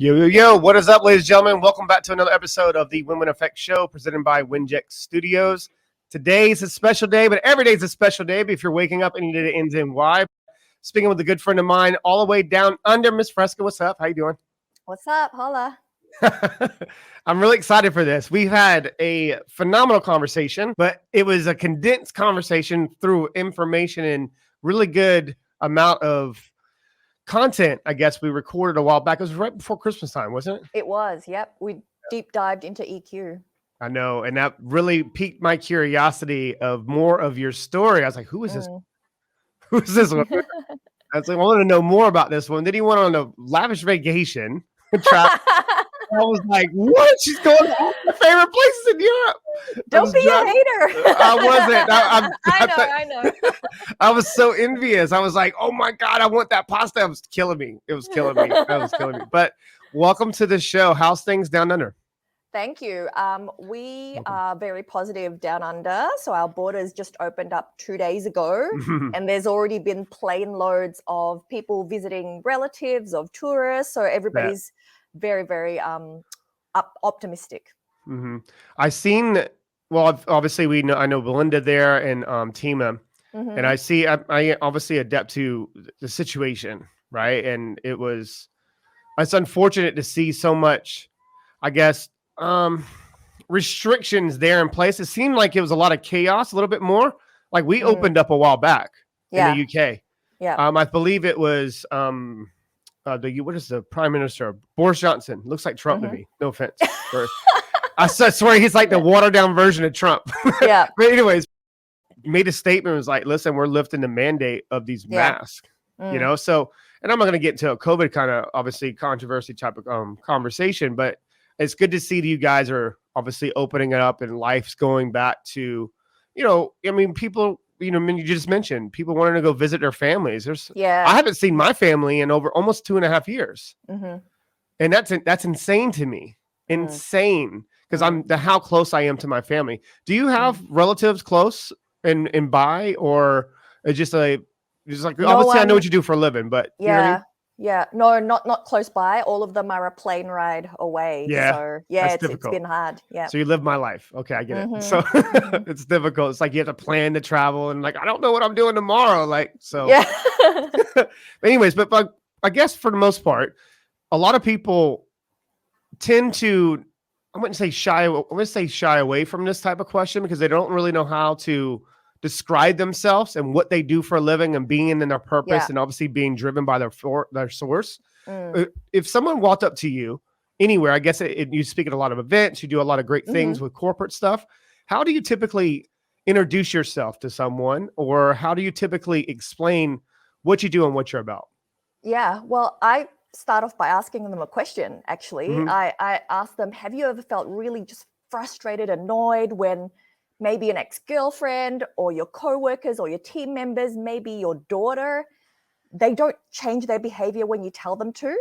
Yo, yo, yo, what is up, ladies and gentlemen? Welcome back to another episode of the Women Effect Show presented by WINJECT Studios. Today's a special day, but every day is a special day. But if you're waking up and you did it ends in Y. Speaking with a good friend of mine all the way down under, Miss Friska. What's up? How you doing? What's up? Holla. I'm really excited for this. We've had a phenomenal conversation, but it was a condensed conversation through information and really good amount of content. I guess we recorded a while back. It was right before Christmas time, wasn't it? It was. Yep. We deep dived into EQ. I know. And that really piqued my curiosity of more of your story. I was like, who is this? Who is this one? I was like, I want to know more about this one. Then he went on a lavish vacation. I was like, what? She's going to all my favorite places in Europe. Don't be a hater. I wasn't. I know. I was so envious. I was like, oh my God, I want that pasta. It was killing me. It was killing me. That was killing me. But welcome to the show. How's things down under? Thank you. We are very positive down under. So our borders just opened up 2 days ago, and there's already been plane loads of people visiting relatives, of tourists. So everybody's very, very optimistic. I seen. Well, obviously I know Belinda there and Tima, and I see. I obviously adapt to the situation, right? And it's unfortunate to see so much, I guess, restrictions there in place. It seemed like it was a lot of chaos, a little bit more. Like we opened up a while back in the UK. Yeah. I believe it was what is the Prime Minister? Boris Johnson. Looks like Trump to me. No offense. I swear he's like the watered down version of Trump. Yeah. But anyways, made a statement, was like, listen, we're lifting the mandate of these masks. You know, so, and I'm not going to get into a COVID kind of obviously controversy type of conversation, but it's good to see that you guys are obviously opening it up and life's going back to, I mean, people, I mean, you just mentioned people wanting to go visit their families. I haven't seen my family in over almost 2.5 years. And that's insane to me. Insane. Because how close I am to my family. Do you have relatives close and by, or just like, obviously I know what you do for a living, but you know what I mean? Yeah, no, not close by. All of them are a plane ride away. Yeah, so it's been hard. Yeah. So you live my life. Okay, I get it. So it's difficult. It's like you have to plan to travel, and like I don't know what I'm doing tomorrow. Like so. Yeah. Anyways, but I guess for the most part, a lot of people tend to, I wouldn't say shy away from this type of question because they don't really know how to describe themselves and what they do for a living and being in their purpose and obviously being driven by their source. If someone walked up to you anywhere, I guess you speak at a lot of events, you do a lot of great things with corporate stuff. How do you typically introduce yourself to someone, or how do you typically explain what you do and what you're about? Yeah, well, I start off by asking them a question, actually. I ask them, have you ever felt really just frustrated, annoyed when maybe an ex-girlfriend or your co-workers or your team members, maybe your daughter, they don't change their behavior when you tell them to?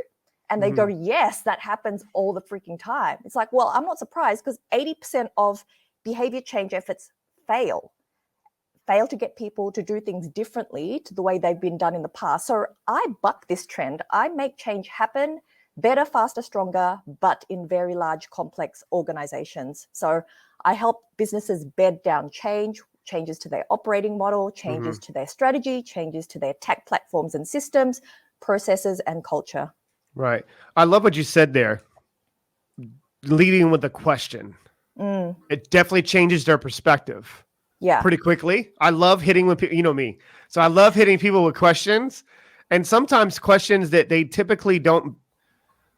And they go, yes, that happens all the freaking time. It's like, well, I'm not surprised because 80% of behavior change efforts fail to get people to do things differently to the way they've been done in the past. So I buck this trend. I make change happen better, faster, stronger, but in very large, complex organizations. So I help businesses bed down changes to their operating model, changes to their strategy, changes to their tech platforms and systems, processes, and culture. Right. I love what you said there, leading with a question. It definitely changes their perspective. Yeah. Pretty quickly. I love hitting with people, you know me. So I love hitting people with questions, and sometimes questions that they typically don't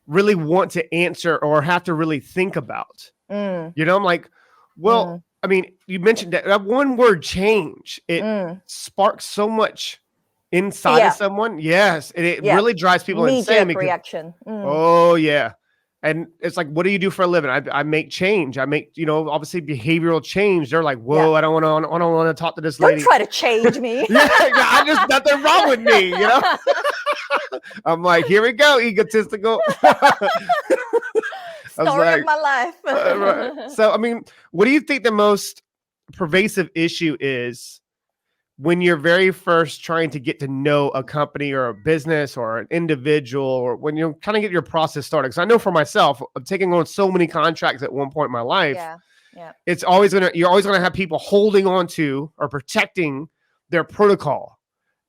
really want to answer or have to really think about. I'm like, well, I mean, you mentioned that one word change, it sparks so much inside of someone. Yes. And it really drives people insane. Reaction. Oh yeah. And it's like, what do you do for a living? I make change. I make, obviously behavioral change. They're like, whoa, I don't want to talk to this lady. Don't try to change me. I just, nothing wrong with me, I'm like, here we go, egotistical. Story of my life. Right. So, I mean, what do you think the most pervasive issue is when you're very first trying to get to know a company or a business or an individual, or when you kind of get your process started. Because I know for myself, I'm taking on so many contracts at one point in my life. Yeah. You're always gonna have people holding on to or protecting their protocol.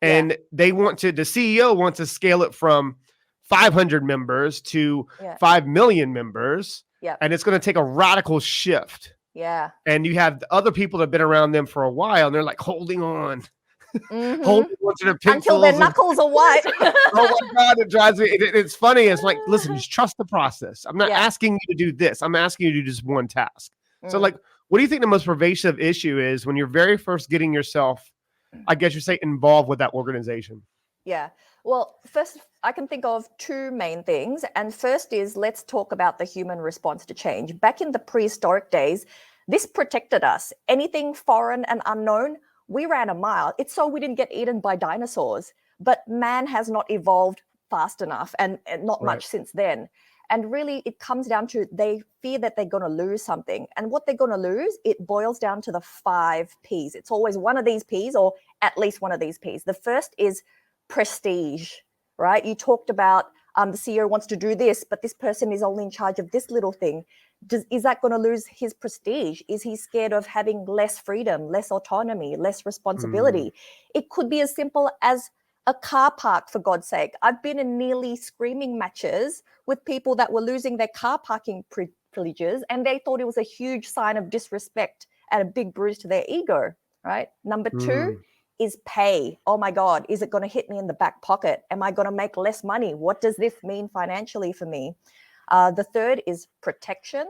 And the CEO wants to scale it from 500 members to 5 million members. Yeah. And it's going to take a radical shift. Yeah. And you have the other people that have been around them for a while, and they're like holding on. Holding on to their pencils. Until their knuckles are white. Oh my God, it drives me. It's funny. It's like, listen, just trust the process. I'm not asking you to do this. I'm asking you to do just one task. So like, what do you think the most pervasive issue is when you're very first getting yourself, I guess you say, involved with that organization? Yeah. Well, first, I can think of two main things. And first is, let's talk about the human response to change. Back in the prehistoric days, this protected us. Anything foreign and unknown, we ran a mile. It's so we didn't get eaten by dinosaurs. But man has not evolved fast enough, and not much since then. And really, it comes down to they fear that they're going to lose something. And what they're going to lose, it boils down to the 5 Ps. It's always one of these Ps, or at least one of these Ps. The first is prestige, right? You talked about the CEO wants to do this, but this person is only in charge of this little thing. Is that going to lose his prestige? Is he scared of having less freedom, less autonomy, less responsibility? It could be as simple as a car park, for God's sake. I've been in nearly screaming matches with people that were losing their car parking privileges, and they thought it was a huge sign of disrespect and a big bruise to their ego, right? Number 2 is pay. Oh my God, is it going to hit me in the back pocket? Am I going to make less money? What does this mean financially for me? The third is protection.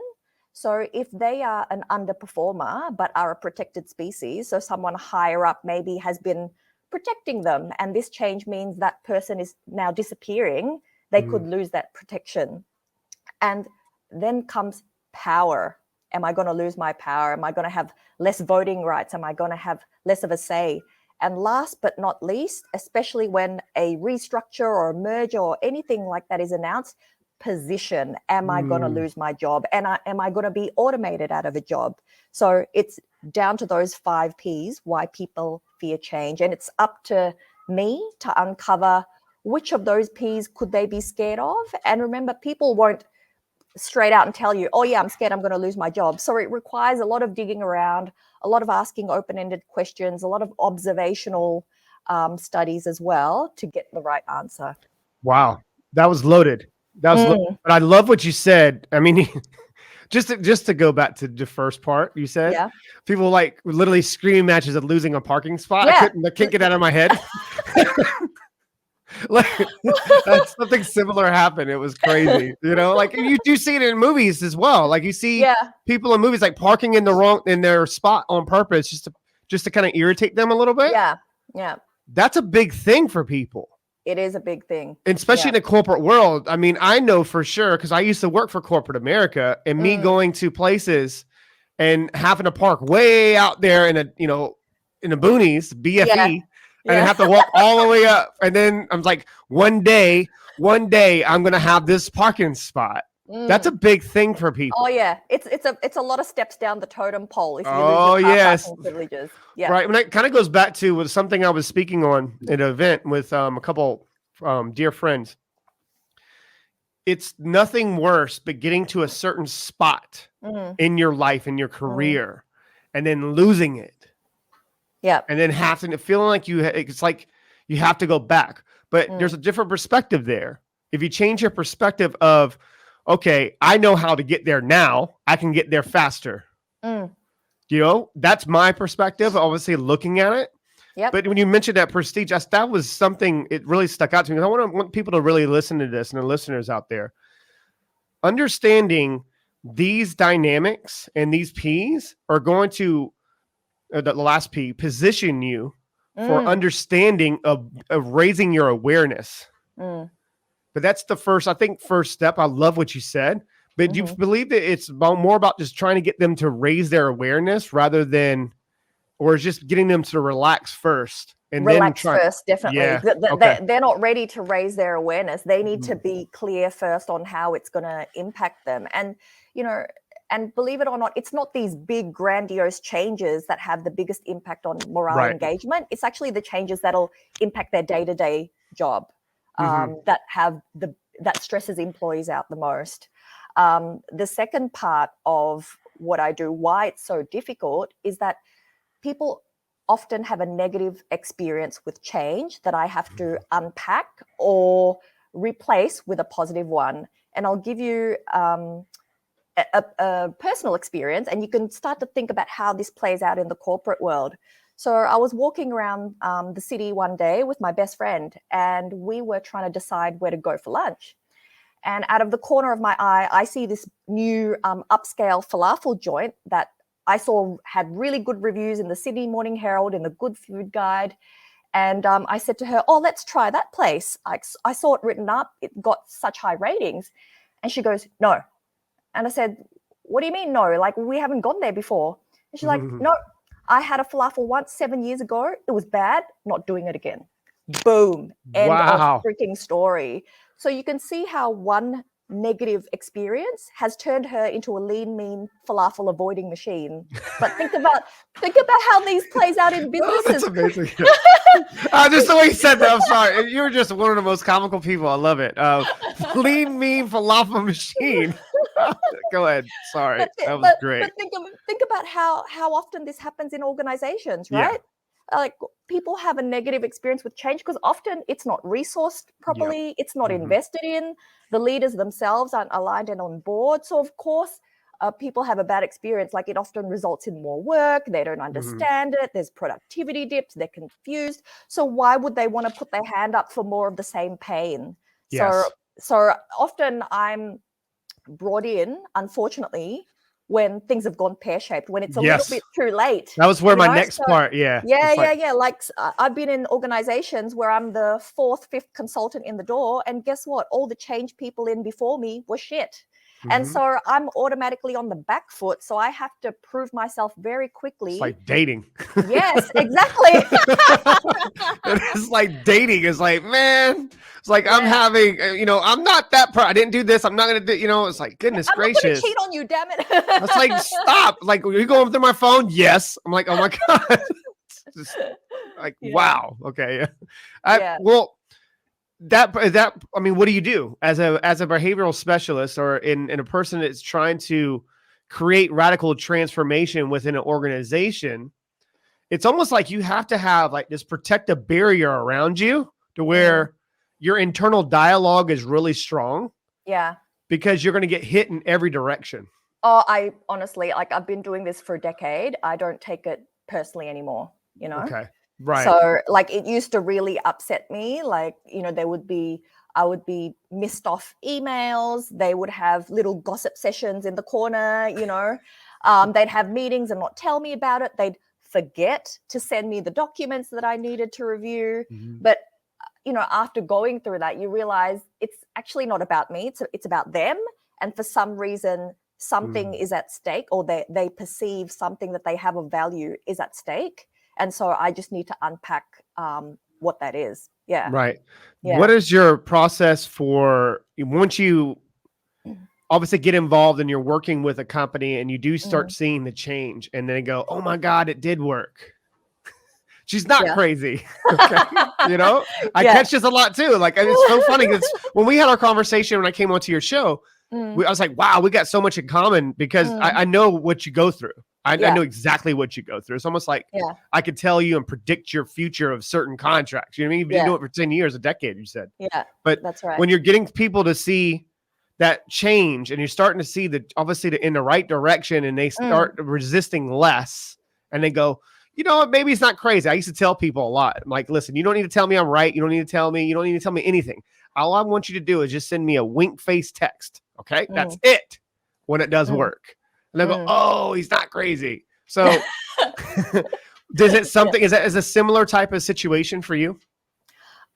So if they are an underperformer, but are a protected species, so someone higher up maybe has been protecting them, and this change means that person is now disappearing, they could lose that protection. And then comes power. Am I going to lose my power? Am I going to have less voting rights? Am I going to have less of a say? And last but not least, especially when a restructure or a merger or anything like that is announced, position. Am I going to lose my job? And am I going to be automated out of a job? So it's down to those 5 Ps why people fear change. And it's up to me to uncover which of those Ps could they be scared of. And remember, people won't straight out and tell you, oh yeah, I'm scared I'm going to lose my job. So it requires a lot of digging around, a lot of asking open-ended questions, a lot of observational studies as well to get the right answer. Wow. That was loaded. But I love what you said. I mean, just to go back to the first part, you said people like literally screaming matches of losing a parking spot. I can't get out of my head. Like that's something similar happened. It was crazy, you know. Like you do see it in movies as well. Like you see people in movies like parking in their spot on purpose just to kind of irritate them a little bit. Yeah. That's a big thing for people. It is a big thing, and especially in the corporate world. I mean, I know for sure because I used to work for corporate America, and me going to places and having to park way out there in the boonies, BFE. And I have to walk all the way up. And then I'm like, one day I'm going to have this parking spot. That's a big thing for people. Oh yeah. It's a lot of steps down the totem pole. If you lose your parking privileges. Yeah. Right. And it kind of goes back to with something I was speaking on at an event with a couple dear friends. It's nothing worse but getting to a certain spot in your life, in your career, and then losing it. Yeah. And then feeling like it's like you have to go back. But there's a different perspective there. If you change your perspective of, okay, I know how to get there now, I can get there faster. You know, that's my perspective, obviously looking at it. Yep. But when you mentioned that prestige, that was something, it really stuck out to me. I want people to really listen to this and the listeners out there. Understanding these dynamics and these Ps are going to, the last P, position you for understanding of raising your awareness. But that's the first step. I love what you said, but do you believe that it's more about just trying to get them to raise their awareness rather than, or just getting them to relax first? And relax then first, definitely. Yeah. They're not ready to raise their awareness. They need to be clear first on how it's going to impact them. And, you know, And believe it or not, it's not these big grandiose changes that have the biggest impact on morale and engagement. It's actually the changes that'll impact their day-to-day job that stresses employees out the most. The second part of what I do, why it's so difficult, is that people often have a negative experience with change that I have to unpack or replace with a positive one. And I'll give you a personal experience, and you can start to think about how this plays out in the corporate world. So I was walking around the city one day with my best friend, and we were trying to decide where to go for lunch. And out of the corner of my eye, I see this new upscale falafel joint that I saw had really good reviews in the Sydney Morning Herald, in the Good Food Guide. And I said to her, oh, let's try that place. I saw it written up. It got such high ratings. And she goes, no. And I said, what do you mean no? Like, we haven't gone there before. And she's like, no, I had a falafel once 7 years ago. It was bad. Not doing it again. Boom. End of freaking story. So you can see how one negative experience has turned her into a lean, mean falafel avoiding machine. But think about how these plays out in businesses. Oh, that's amazing. Just the way you said that, I'm sorry. You're just one of the most comical people. I love it. Lean, mean falafel machine. Go ahead. Sorry, that was great. But think about how often this happens in organizations, right? Yeah. Like, people have a negative experience with change because often it's not resourced properly. It's not invested in. The leaders themselves aren't aligned and on board. So of course, people have a bad experience. Like, it often results in more work. They don't understand it. There's productivity dips. They're confused. So why would they want to put their hand up for more of the same pain? Yes. So often I'm brought in, unfortunately, when things have gone pear-shaped, when it's a little bit too late. That was where my next part, Like, I've been in organizations where I'm the 4th, 5th consultant in the door, and guess what? All the change people in before me were shit. And so I'm automatically on the back foot, so I have to prove myself very quickly. It's like dating. Yes, exactly. It's like dating. It's like, man, it's like I'm having, I'm not that I didn't do this. I'm not going to do, it's like, goodness gracious. I'm not going to cheat on you, damn it. It's like, stop. Like, are you going through my phone? Yes. I'm like, oh my God. Just like, wow. Okay. Well, I mean, what do you do as a behavioral specialist or in a person that's trying to create radical transformation within an organization? It's almost like you have to have like this protective barrier around you to where your internal dialogue is really strong. Yeah. Because you're going to get hit in every direction. Oh, I honestly, like, I've been doing this for a decade. I don't take it personally anymore, Okay. Right. So, like, it used to really upset me. Like, I would be missed off emails. They would have little gossip sessions in the corner, they'd have meetings and not tell me about it. They'd forget to send me the documents that I needed to review. But, after going through that, you realize it's actually not about me. It's about them. And for some reason, something is at stake, or they perceive something that they have of value is at stake. And so I just need to unpack what that is. Yeah. Right. Yeah. What is your process for once you obviously get involved and you're working with a company and you do start seeing the change and then go, oh my God, it did work. She's not crazy. Okay. I catch this a lot too. Like, it's so funny because when we had our conversation, when I came onto your show, I was like, wow, we got so much in common because I know what you go through. I know exactly what you go through. It's almost like I could tell you and predict your future of certain contracts. You know what I mean? You've been doing it for 10 years, a decade, you said. Yeah, but that's right. When you're getting people to see that change and you're starting to see obviously in the right direction and they start resisting less and they go, maybe it's not crazy. I used to tell people a lot. I'm like, listen, you don't need to tell me I'm right. You don't need to tell me anything. All I want you to do is just send me a wink face text. Okay. That's it when it does work. And they go, oh, he's not crazy. So is a similar type of situation for you?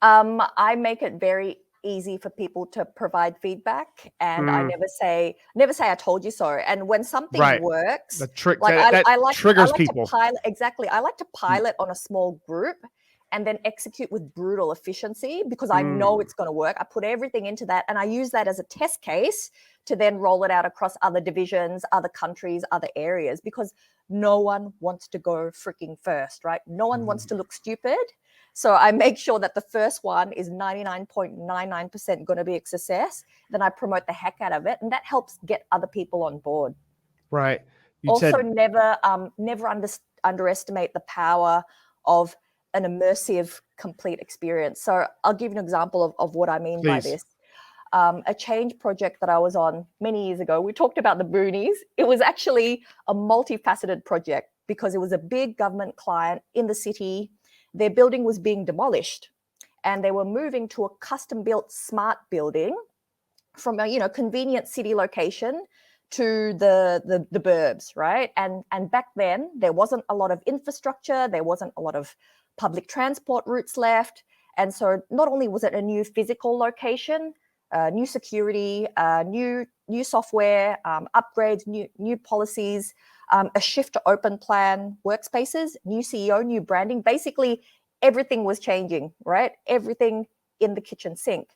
I make it very easy for people to provide feedback, and I never say I told you so. And when something works, the trick that triggers people. I like to pilot on a small group and then execute with brutal efficiency because I know it's going to work. I put everything into that and I use that as a test case to then roll it out across other divisions, other countries, other areas, because no one wants to go freaking first, right? No one wants to look stupid. So I make sure that the first one is 99.99% going to be a success. Then I promote the heck out of it, and that helps get other people on board. Right. Never underestimate the power of an immersive, complete experience. So I'll give you an example of what I mean by this. A change project that I was on many years ago. We talked about the boonies. It was actually a multifaceted project because it was a big government client in the city. Their building was being demolished and they were moving to a custom-built smart building from a convenient city location to the burbs, right? And back then there wasn't a lot of infrastructure, there wasn't a lot of public transport routes left. And so not only was it a new physical location, new security, new software, upgrades, new policies, a shift to open plan workspaces, new CEO, new branding. Basically, everything was changing, right? Everything in the kitchen sink.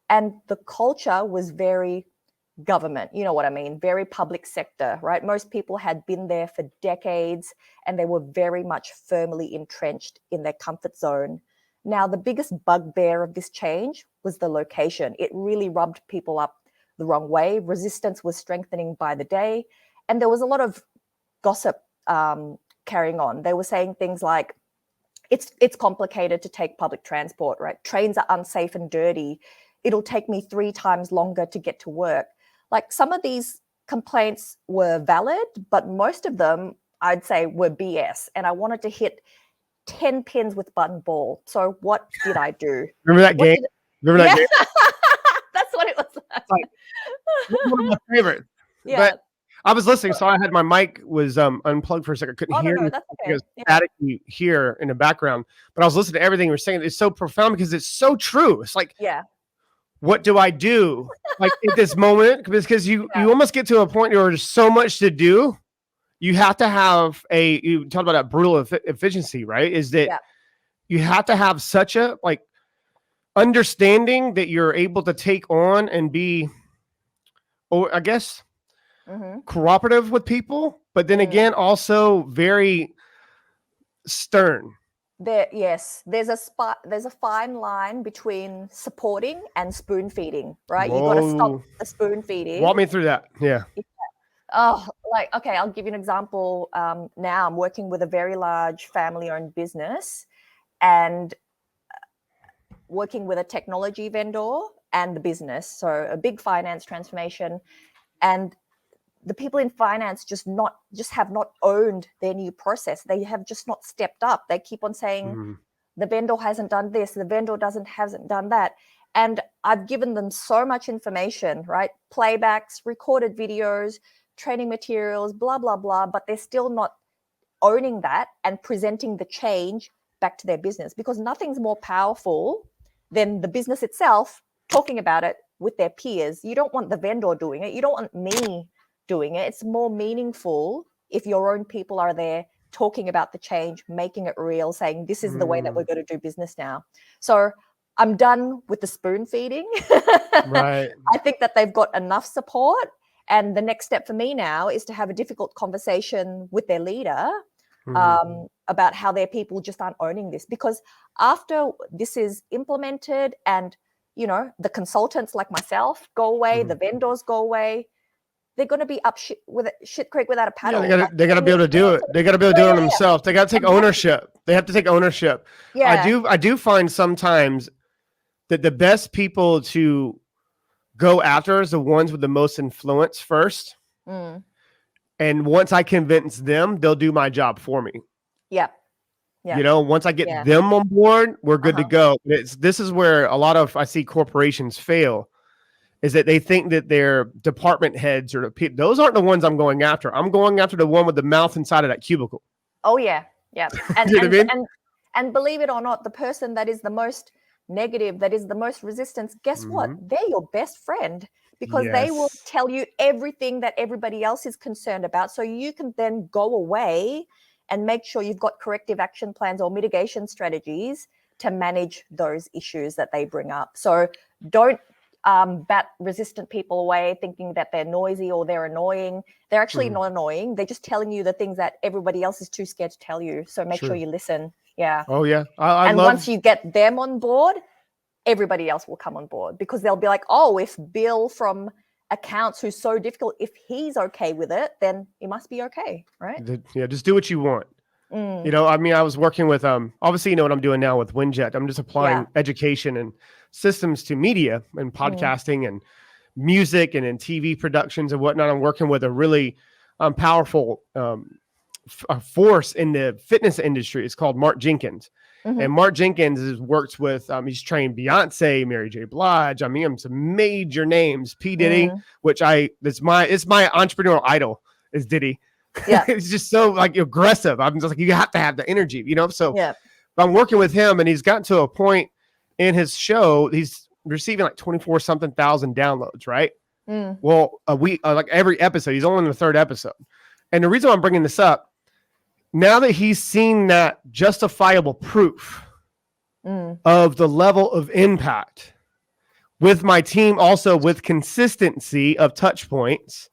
And the culture was very government, you know what I mean? Very public sector, right? Most people had been there for decades and they were very much firmly entrenched in their comfort zone. Now, the biggest bugbear of this change was the location. It really rubbed people up the wrong way. Resistance was strengthening by the day. And there was a lot of gossip carrying on. They were saying things like, it's complicated to take public transport, right? Trains are unsafe and dirty. It'll take me 3 times longer to get to work. Like, some of these complaints were valid, but most of them, I'd say, were BS. And I wanted to hit 10 pins with button ball. So what did I do? Remember that game? Remember that game? That's what it was like. One of my favorites. Yeah. But I was listening, so I had my mic was unplugged for a second. I couldn't hear. No, that's okay. It was staticky here in the background, but I was listening to everything you were saying. It's so profound because it's so true. It's like, what do I do? Like at this moment, because you almost get to a point where there's so much to do. You have to have you talk about that brutal efficiency, right? Is that you have to have such a understanding that you're able to take on and be, I guess, cooperative with people, but then again, also very stern. There's a fine line between supporting and spoon feeding, right? You got to stop the spoon feeding. Walk me through that. Yeah. Okay, I'll give you an example. Now I'm working with a very large family-owned business and working with a technology vendor and the business. So a big finance transformation, and the people in finance just have not owned their new process. They have just not stepped up. They keep on saying the vendor hasn't done this, the vendor hasn't done that. And I've given them so much information, right? Playbacks, recorded videos, training materials, blah, blah, blah, but they're still not owning that and presenting the change back to their business, because nothing's more powerful than the business itself talking about it with their peers. You don't want the vendor doing it. You don't want me doing it. It's more meaningful if your own people are there talking about the change, making it real, saying this is the way that we're going to do business now. So I'm done with the spoon feeding. Right. I think that they've got enough support. And the next step for me now is to have a difficult conversation with their leader about how their people just aren't owning this. Because after this is implemented and, the consultants like myself go away, the vendors go away, they're going to be up shit creek without a paddle. Yeah, they got to be able to do it. They got to be able to do it themselves. They got to take ownership. They have to take ownership. Yeah. I do find sometimes that the best people to go after is the ones with the most influence first. And once I convince them, they'll do my job for me. Yeah. Once I get them on board, we're good to go. This is where a lot of I see corporations fail, is that they think that their department heads or the people, those aren't the ones I'm going after. I'm going after the one with the mouth inside of that cubicle. Oh yeah. And, you know what I mean? and believe it or not, the person that is the most negative, that is the most resistance, guess what? They're your best friend, because they will tell you everything that everybody else is concerned about. So you can then go away and make sure you've got corrective action plans or mitigation strategies to manage those issues that they bring up. So don't bat resistant people away thinking that they're noisy or they're annoying. They're actually not annoying. They're just telling you the things that everybody else is too scared to tell you. So make sure you listen. Yeah. Oh yeah. And once you get them on board, everybody else will come on board, because they'll be like, oh, if Bill from accounts, who's so difficult, if he's okay with it, then it must be okay, right? Yeah, just do what you want. You know, I mean, I was working with obviously, you know what I'm doing now with WINJECT. I'm just applying education and systems to media and podcasting and music and in TV productions and whatnot. I'm working with a really powerful force in the fitness industry. It's called Mark Jenkins. And Mark Jenkins has worked with, he's trained Beyonce, Mary J. Blige. I mean, some major names, P. Diddy, which it's my entrepreneurial idol is Diddy. Yeah. It's just so like aggressive. I'm just like, you have to have the energy, you know? So I'm working with him, and he's gotten to a point in his show, he's receiving like 24 something thousand downloads, right? Well, a week, like every episode, he's only in the third episode. And the reason I'm bringing this up, now that he's seen that justifiable proof of the level of impact with my team, also with consistency of touch points,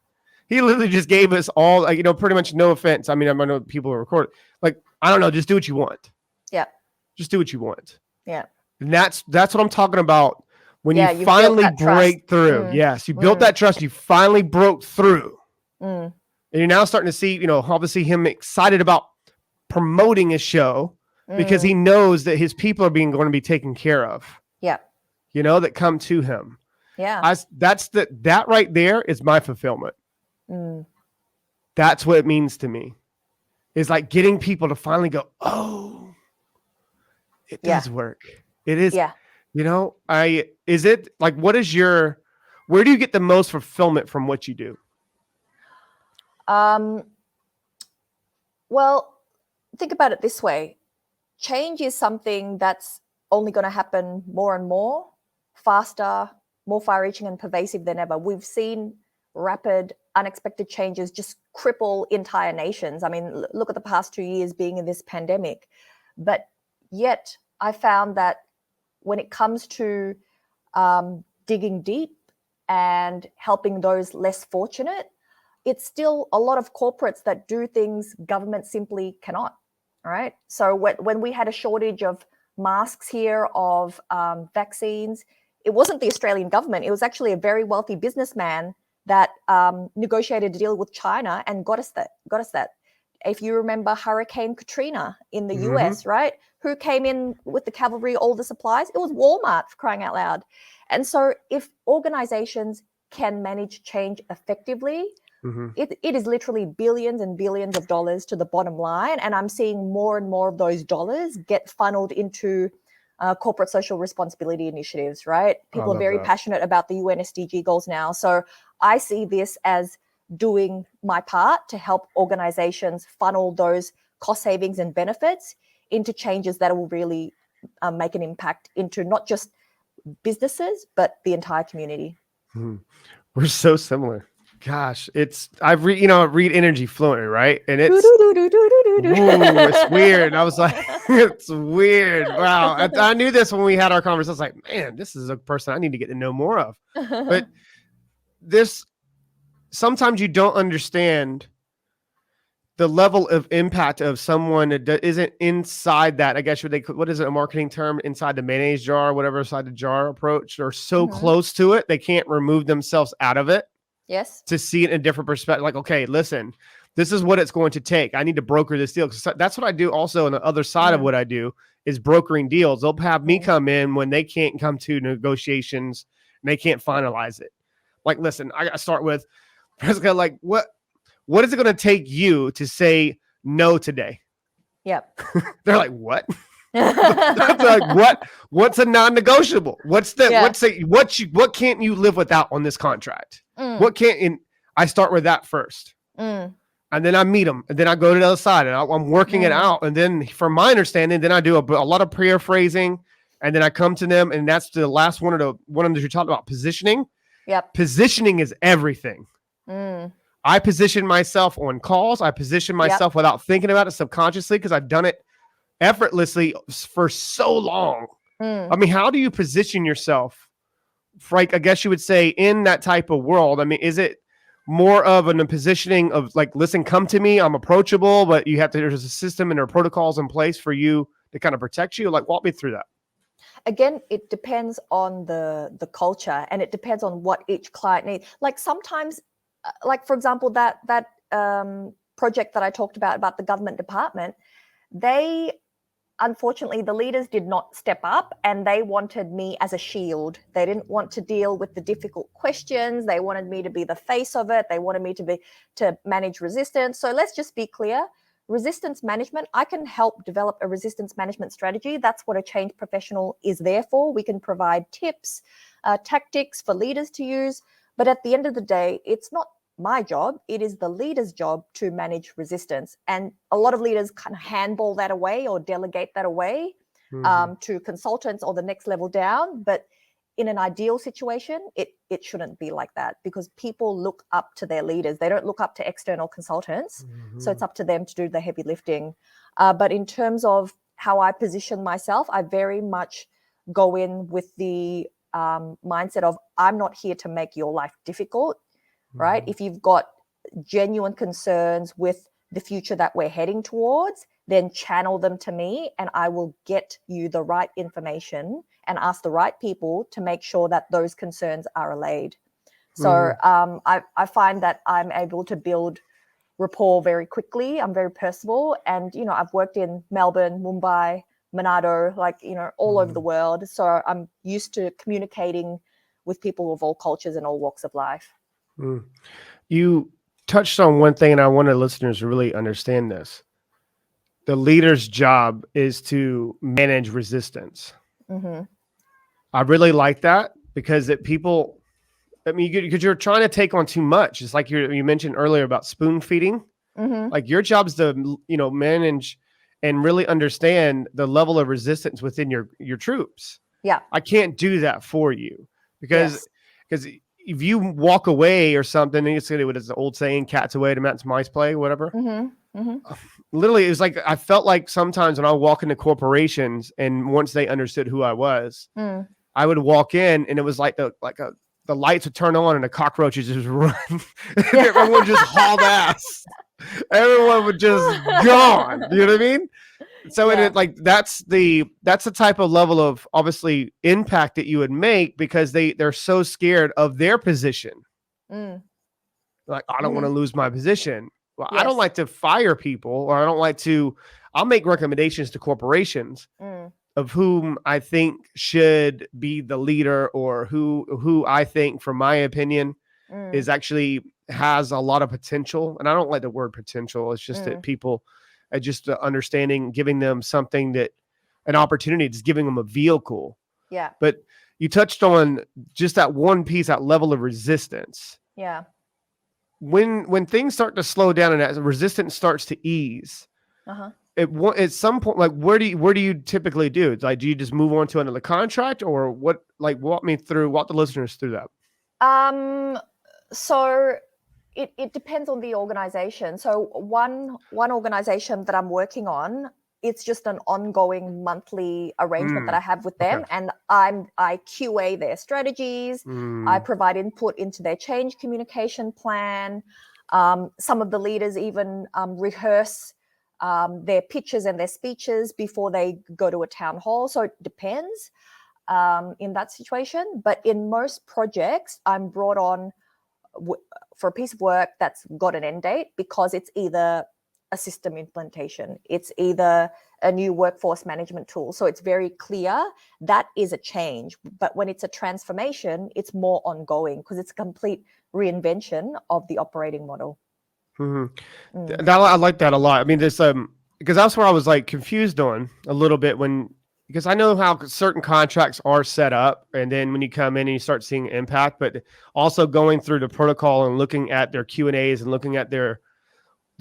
he literally just gave us all, like, you know, pretty much no offense. I mean, I know people are recording. Like, I don't know, just do what you want. Yeah. Just do what you want. Yeah. And that's what I'm talking about. When you finally break through. Yes, you built that trust. You finally broke through. And you're now starting to see, you know, obviously him excited about promoting his show because he knows that his people are going to be taken care of. Yeah. You know, that come to him. Yeah. That right there is my fulfillment. That's what it means to me. Is like getting people to finally go, oh, it does work. It is. Yeah. You know, is it like, where do you get the most fulfillment from what you do? Well, think about it this way. Change is something that's only going to happen more and more, faster, more far-reaching and pervasive than ever. We've seen rapid, unexpected changes just cripple entire nations. I mean, look at the past 2 years being in this pandemic. But yet I found that when it comes to digging deep and helping those less fortunate, it's still a lot of corporates that do things government simply cannot, all right? So when we had a shortage of masks here, of vaccines, it wasn't the Australian government. It was actually a very wealthy businessman that negotiated a deal with China and got us that. If you remember Hurricane Katrina in the US, right? Who came in with the cavalry, all the supplies? It was Walmart, for crying out loud. And so if organizations can manage change effectively, it is literally billions and billions of dollars to the bottom line. And I'm seeing more and more of those dollars get funneled into corporate social responsibility initiatives, right? People are very passionate about the UN SDG goals now. So I see this as doing my part to help organizations funnel those cost savings and benefits into changes that will really make an impact into not just businesses, but the entire community. We're so similar. Gosh, I read energy fluently, right? And it's weird. I was like, it's weird. Wow. I knew this when we had our conversation. I was like, man, this is a person I need to get to know more of. But sometimes you don't understand the level of impact of someone that isn't inside that. I guess what is it, a marketing term? Inside the mayonnaise jar, whatever, inside the jar approach. They're so close to it, they can't remove themselves out of it. Yes. To see it in a different perspective. Like, okay, listen, this is what it's going to take. I need to broker this deal. That's what I do also on the other side of what I do is brokering deals. They'll have me come in when they can't come to negotiations and they can't finalize it. Like, listen, I got to start with, Friska, like, what is it going to take you to say no today? Yep. They're like, what? Like, what's a non-negotiable? What can't you live without on this contract? What can't, and I start with that first. And then I meet them, and then I go to the other side, and I'm working it out. And then from my understanding, then I do a lot of paraphrasing, and then I come to them, and that's the last one of them that you're talking about, positioning. Yep. Positioning is everything. I position myself on calls. I position myself without thinking about it subconsciously because I've done it effortlessly for so long. I mean, how do you position yourself, like, I guess you would say, in that type of world? I mean, is it more of a positioning of like, listen, come to me, I'm approachable, but you have to, there's a system and there are protocols in place for you to kind of protect you? Like, walk me through that. Again, it depends on the culture, and it depends on what each client needs. Like sometimes, like for example, that project that I talked about the government department, they, unfortunately, the leaders did not step up, and they wanted me as a shield. They didn't want to deal with the difficult questions. They wanted me to be the face of it. They wanted me to manage resistance. So let's just be clear. Resistance management, I can help develop a resistance management strategy. That's what a change professional is there for. We can provide tips, tactics for leaders to use. But at the end of the day, it's not my job. It is the leader's job to manage resistance. And a lot of leaders kind of handball that away or delegate that away to consultants or the next level down. But in an ideal situation, it shouldn't be like that, because people look up to their leaders. They don't look up to external consultants. So it's up to them to do the heavy lifting. But in terms of how I position myself, I very much go in with the mindset of, I'm not here to make your life difficult, right? If you've got genuine concerns with the future that we're heading towards, then channel them to me, and I will get you the right information and ask the right people to make sure that those concerns are allayed. So I find that I'm able to build rapport very quickly. I'm very personable, and I've worked in Melbourne, Mumbai, Manado, like all over the world. So I'm used to communicating with people of all cultures and all walks of life. You touched on one thing, and I want our listeners to really understand this. The leader's job is to manage resistance. I really like that, because people, I mean, because you're trying to take on too much. It's like you mentioned earlier about spoon feeding. Like, your job is to, manage and really understand the level of resistance within your troops. Yeah. I can't do that for you, because if you walk away or something, and it's what is the old saying, cats away to mice play, whatever. Literally, it was like, I felt like sometimes when I walk into corporations, and once they understood who I was, I would walk in, and it was like the lights would turn on and the cockroaches just run. Everyone would just haul ass. Everyone would just gone. You know what I mean? So that's the type of level of, obviously, impact that you would make, because they're so scared of their position. Like, I don't want to lose my position. Well, I don't like to fire people, or I'll make recommendations to corporations of whom I think should be the leader, or who I think, from my opinion, is actually has a lot of potential. And I don't like the word potential. It's just that people, just understanding, giving them something, that an opportunity, just giving them a vehicle. Yeah. But you touched on just that one piece, that level of resistance. Yeah. When things start to slow down and that resistance starts to ease, at some point, like, where do you typically do? Like, do you just move on to another contract, or what? Like, walk the listeners through that. So it depends on the organization. So one organization that I'm working on, it's just an ongoing monthly arrangement that I have with them. And I QA their strategies. I provide input into their change communication plan. Some of the leaders even rehearse their pitches and their speeches before they go to a town hall. So it depends in that situation. But in most projects, I'm brought on for a piece of work that's got an end date, because it's either a system implementation, it's either a new workforce management tool. So it's very clear that is a change. But when it's a transformation, it's more ongoing, because it's a complete reinvention of the operating model. I like that a lot. I mean, this because that's where I was like confused on a little bit, because I know how certain contracts are set up, and then when you come in and you start seeing impact, but also going through the protocol and looking at their Q&As and looking at their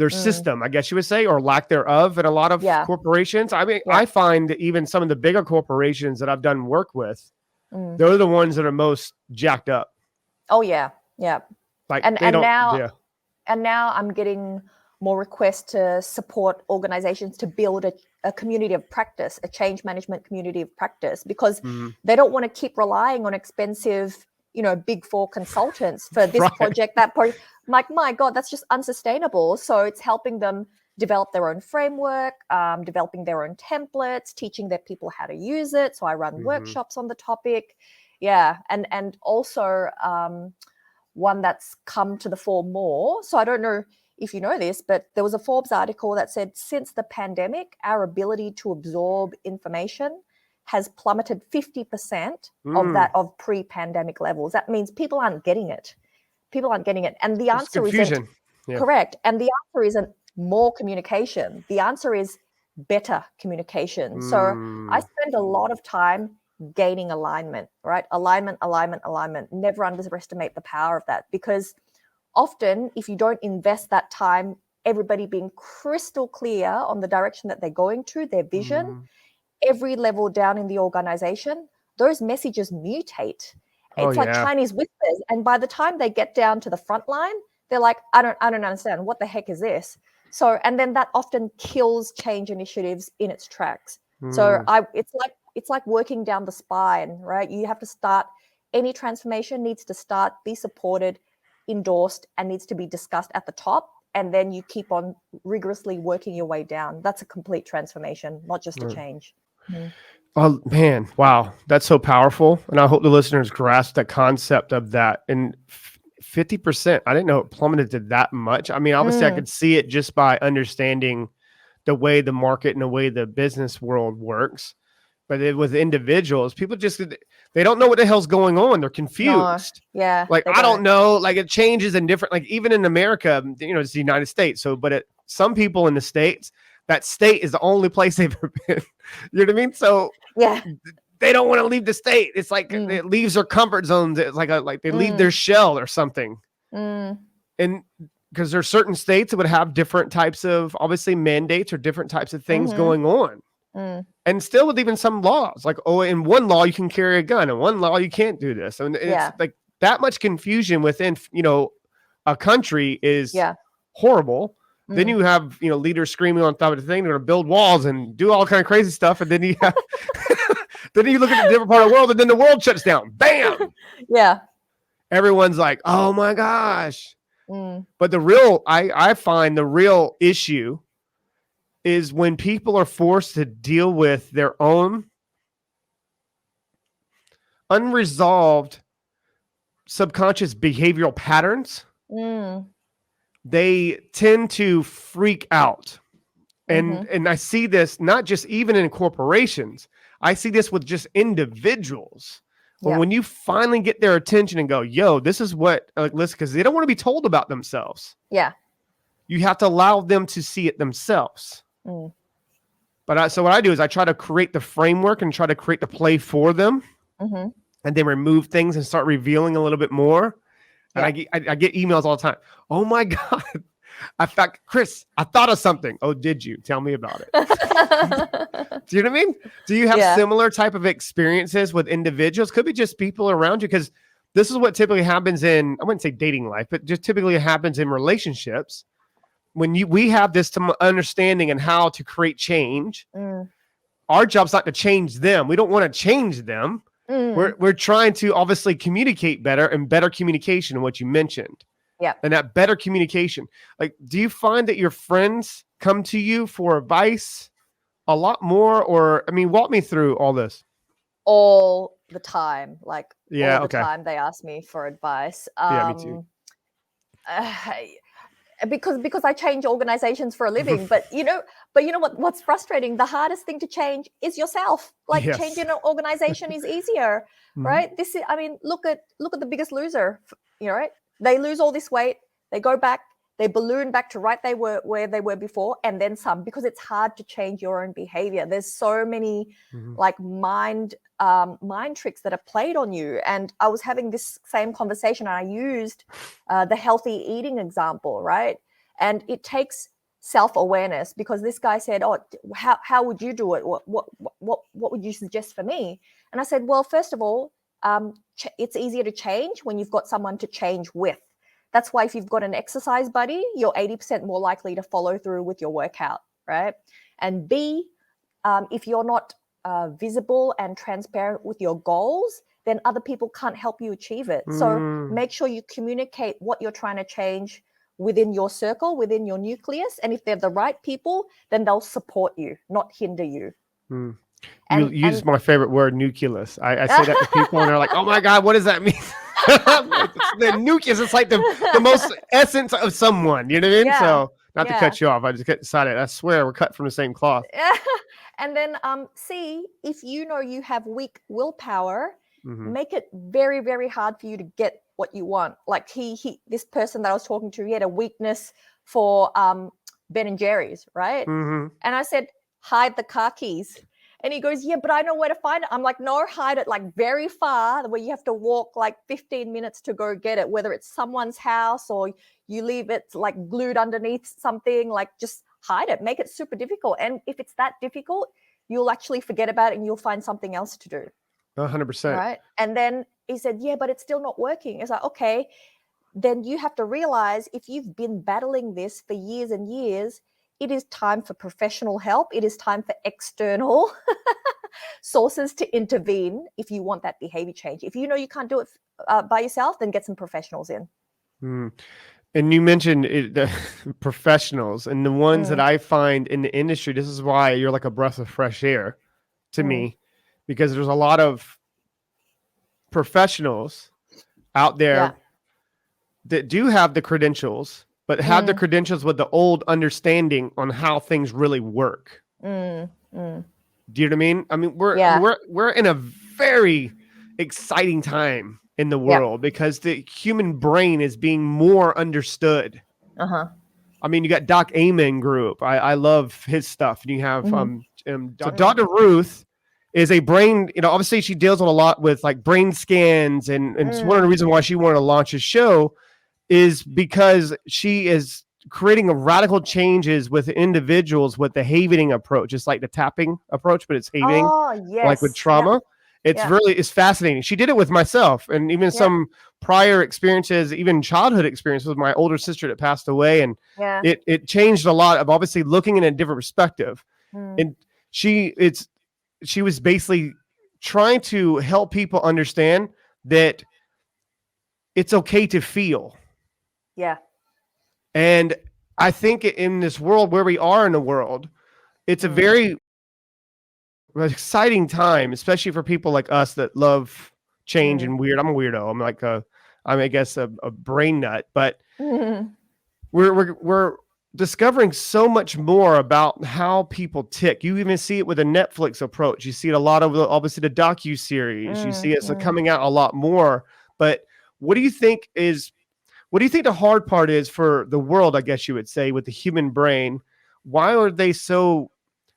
system, I guess you would say, or lack thereof in a lot of corporations. I mean, I find that even some of the bigger corporations that I've done work with, they're the ones that are most jacked up. Oh yeah. Yeah. Like, and now I'm getting more requests to support organizations to build a community of practice, a change management community of practice, because they don't want to keep relying on expensive, big four consultants for this project, that project. Like, my God, that's just unsustainable. So it's helping them develop their own framework, developing their own templates, teaching their people how to use it. So I run workshops on the topic. Yeah. And also one that's come to the fore more. So I don't know if you know this, but there was a Forbes article that said since the pandemic, our ability to absorb information has plummeted 50% of pre-pandemic levels. That means people aren't getting it. And the answer isn't correct. And the answer isn't more communication. The answer is better communication. So I spend a lot of time gaining alignment, right? Alignment. Never underestimate the power of that, because often if you don't invest that time, everybody being crystal clear on the direction that they're going to, their vision, every level down in the organization, those messages mutate. It's like Chinese whispers. And by the time they get down to the front line, they're like, I don't understand. What the heck is this? So, and then that often kills change initiatives in its tracks. So it's like working down the spine, right? You have to start, any transformation needs to start, be supported, endorsed, and needs to be discussed at the top. And then you keep on rigorously working your way down. That's a complete transformation, not just a change. Oh man, wow, that's so powerful. And I hope the listeners grasp that concept of that. And 50%, I didn't know it plummeted to that much. I mean, obviously I could see it just by understanding the way the market and the way the business world works. But with individuals, people just, they don't know what the hell's going on. They're confused. No, yeah. Like, I don't know, like it changes in different, like even in America, it's the United States. So, but some people in the States, that state is the only place they've ever been. You know what I mean? So yeah, they don't want to leave the state. It's like it leaves their comfort zones. It's like they leave their shell or something. And because there's certain states that would have different types of obviously mandates or different types of things going on. And still with even some laws, like, in one law you can carry a gun, and one law you can't do this. And it's like that much confusion within, a country is horrible. Then you have, leaders screaming on top of the thing, they're going to build walls and do all kind of crazy stuff. And then you have, then you look at a different part of the world, and then the world shuts down. Bam. Yeah. Everyone's like, oh my gosh. But I find the real issue is when people are forced to deal with their own unresolved subconscious behavioral patterns. They tend to freak out. And I see this not just even in corporations. I see this with just individuals. But when you finally get their attention and go, yo, this is what, listen, because they don't want to be told about themselves. Yeah. You have to allow them to see it themselves. But so what I do is I try to create the framework and try to create the play for them, and then remove things and start revealing a little bit more. And I get emails all the time. Oh my God. Chris, I thought of something. Oh, did you? Tell me about it. Do you know what I mean? Do you have similar type of experiences with individuals? Could be just people around you, because this is what typically happens in, I wouldn't say dating life, but just typically happens in relationships. When we have this understanding and how to create change, our job's not to change them. We don't want to change them. We're trying to obviously communicate better, and better communication, what you mentioned. Yeah. And that better communication. Like, do you find that your friends come to you for advice a lot more? Or, I mean, walk me through all this. All the time. Like, all the okay. time they ask me for advice. Yeah, me too. Because I change organizations for a living, but you know what's frustrating? The hardest thing to change is yourself. Like, changing an organization is easier, right? Look at The Biggest Loser. Right? They lose all this weight, they go back, they balloon back to where they were before, and then some, because it's hard to change your own behavior. There's so many like mind tricks that are played on you. And I was having this same conversation, and I used the healthy eating example, right? And it takes self-awareness, because this guy said, oh, how would you do it? What would you suggest for me? And I said, well, first of all, it's easier to change when you've got someone to change with. That's why if you've got an exercise buddy, you're 80% more likely to follow through with your workout, right? And B, if you're not visible and transparent with your goals, then other people can't help you achieve it. So make sure you communicate what you're trying to change within your circle, within your nucleus. And if they're the right people, then they'll support you, not hinder you. You use my favorite word, nucleus. I say that to people and they're like, oh my God, what does that mean? The nucleus is like the most essence of someone, you know what I mean? Yeah. So not to cut you off, I just get decided, I swear we're cut from the same cloth. And then C, if you know you have weak willpower, make it very, very hard for you to get what you want. Like this person that I was talking to, he had a weakness for Ben and Jerry's, right? And I said, hide the car keys. And he goes, yeah, but I know where to find it. I'm like, no, hide it like very far where you have to walk like 15 minutes to go get it, whether it's someone's house or you leave it like glued underneath something, like just hide it, make it super difficult. And if it's that difficult, you'll actually forget about it and you'll find something else to do. 100%. Right. And then he said, yeah, but it's still not working. It's like, okay, then you have to realize if you've been battling this for years and years, it is time for professional help. It is time for external sources to intervene if you want that behavior change. If you know you can't do it by yourself, then get some professionals in. And you mentioned the professionals and the ones that I find in the industry. This is why you're like a breath of fresh air to me, because there's a lot of professionals out there that do have the credentials, but have the credentials with the old understanding on how things really work. Do you know what I mean? I mean, we're in a very exciting time in the world because the human brain is being more understood. I mean, you got Doc Amen group. I love his stuff. And you have Dr. Ruth is a brain, obviously she deals with a lot with like brain scans and it's one of the reasons why she wanted to launch a show is because she is creating a radical changes with individuals with the Havening approach. It's like the tapping approach, but it's Havening, like with trauma. It's fascinating. She did it with myself and even some prior experiences, even childhood experiences with my older sister that passed away. And it changed a lot of obviously looking in a different perspective. And she was basically trying to help people understand that it's okay to feel. And I think in this world where we are in the world, it's a very exciting time, especially for people like us that love change and weird. I'm a weirdo. I'm like I guess a brain nut, but we're discovering so much more about how people tick. You even see it with a Netflix approach. You see it a lot of obviously the docu-series. You see it's coming out a lot more. But what do you think the hard part is for the world, I guess you would say, with the human brain? Why are they so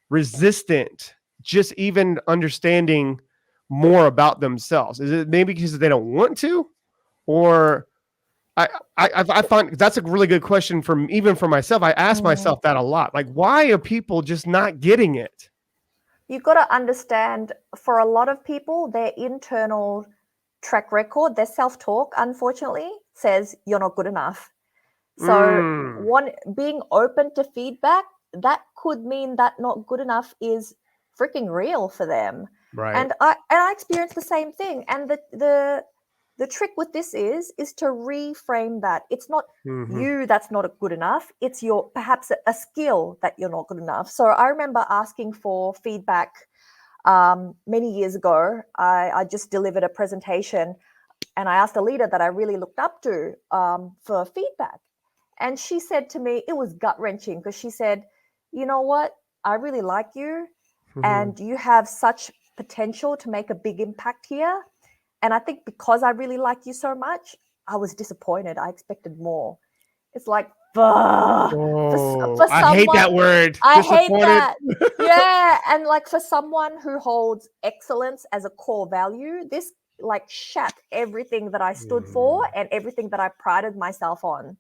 resistant just even understanding more about themselves? Is it maybe because they don't want to? Or I find that's a really good question even for myself. I ask myself that a lot. Like, why are people just not getting it? You've got to understand, for a lot of people, their internal track record, their self-talk, unfortunately, says you're not good enough. So being open to feedback, that could mean that not good enough is freaking real for them. Right. And I experienced the same thing. And the trick with this is to reframe that. It's not you that's not good enough. It's perhaps a skill that you're not good enough. So I remember asking for feedback many years ago. I just delivered a presentation and I asked a leader that I really looked up to for feedback. And she said to me, it was gut-wrenching because she said, you know what? I really like you and you have such potential to make a big impact here. And I think because I really like you so much, I was disappointed. I expected more. It's like, for someone, I hate that word. I hate that. Yeah. And like for someone who holds excellence as a core value, this like shat everything that I stood for and everything that I prided myself on.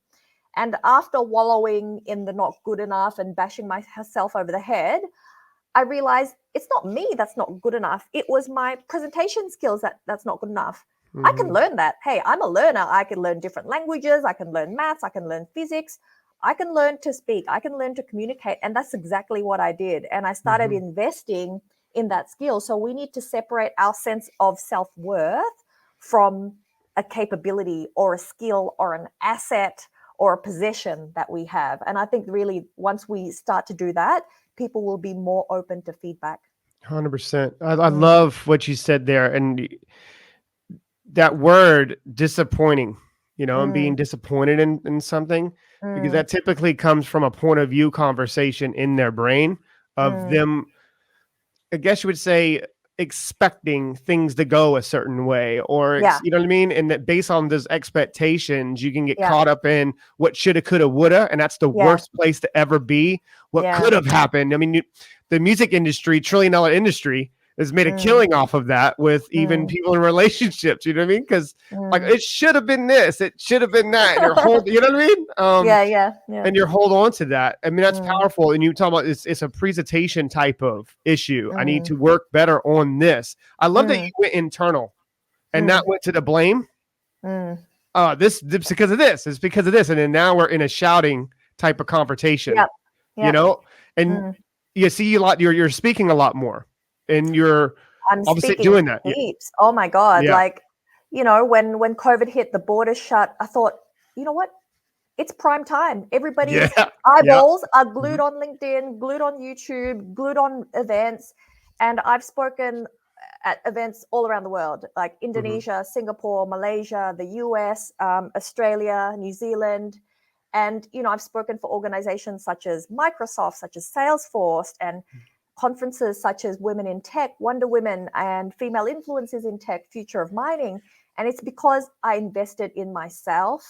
And after wallowing in the not good enough and bashing myself over the head, I realized it's not me that's not good enough. It was my presentation skills that's not good enough. I can learn that. Hey, I'm a learner. I can learn different languages. I can learn maths. I can learn physics. I can learn to speak, I can learn to communicate. And that's exactly what I did. And I started investing in that skill. So we need to separate our sense of self-worth from a capability or a skill or an asset or a possession that we have. And I think really once we start to do that, people will be more open to feedback. 100%. I love what you said there. And that word disappointing, you know, and being disappointed in something, because that typically comes from a point of view conversation in their brain of them, I guess you would say, expecting things to go a certain way, or you know what I mean? And that based on those expectations, you can get caught up in what shoulda, coulda, woulda, and that's the worst place to ever be. What could have happened? I mean, the music industry, $1 trillion industry, has made a killing off of that with even people in relationships. You know what I mean? Because like it should have been this, it should have been that. And you're you know what I mean? And you're hold on to that. I mean, that's powerful. And you talk about it's a presentation type of issue. I need to work better on this. I love that you went internal and not went to the blame. This because of this. It's because of this. And then now we're in a shouting type of confrontation. You know, and you see a lot. You're speaking a lot more. And you're obviously doing that. Heaps. Oh my God. Like, you know, when COVID hit, the borders shut, I thought, you know what? It's prime time. Everybody's eyeballs are glued on LinkedIn, glued on YouTube, glued on events. And I've spoken at events all around the world, like Indonesia, Singapore, Malaysia, the US, Australia, New Zealand. And, you know, I've spoken for organizations such as Microsoft, such as Salesforce, and conferences such as Women in Tech, Wonder Women, and Female Influencers in Tech, Future of Mining. And it's because I invested in myself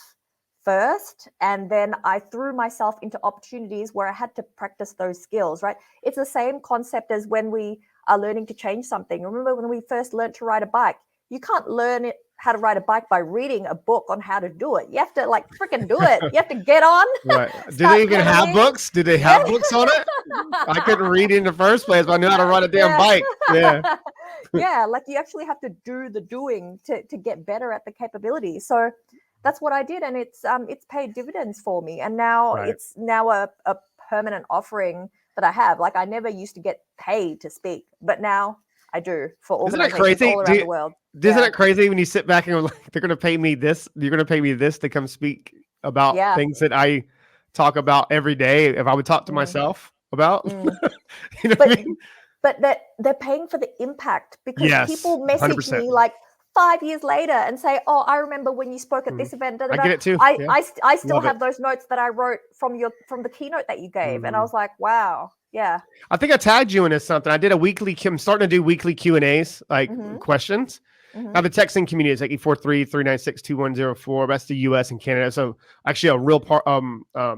first, and then I threw myself into opportunities where I had to practice those skills, right? It's the same concept as when we are learning to change something. Remember when we first learned to ride a bike? You can't learn how to ride a bike by reading a book on how to do it. You have to like freaking do it. You have to get on. Right. Do they even have books? Do they have books on it? I couldn't read in the first place, but I knew how to ride a damn bike. Yeah. Yeah. Like you actually have to do the doing to get better at the capability. So that's what I did. And it's paid dividends for me. And now it's now a permanent offering that I have. Like I never used to get paid to speak, but now I do for organizations all around the world. Isn't it crazy when you sit back and you're like, they're going to pay me this? You're going to pay me this to come speak about things that I talk about every day if I would talk to myself about? You know what I mean? But they're paying for the impact, because people message 100%. me like 5 years later and say, oh, I remember when you spoke at this event. I get it too. I still have those notes that I wrote from the keynote that you gave. And I was like, wow. Yeah. I think I tagged you into something. I did I'm starting to do weekly Q&As, like questions. I have a texting community. It's like 843-396-2104. That's the US and Canada. So actually a real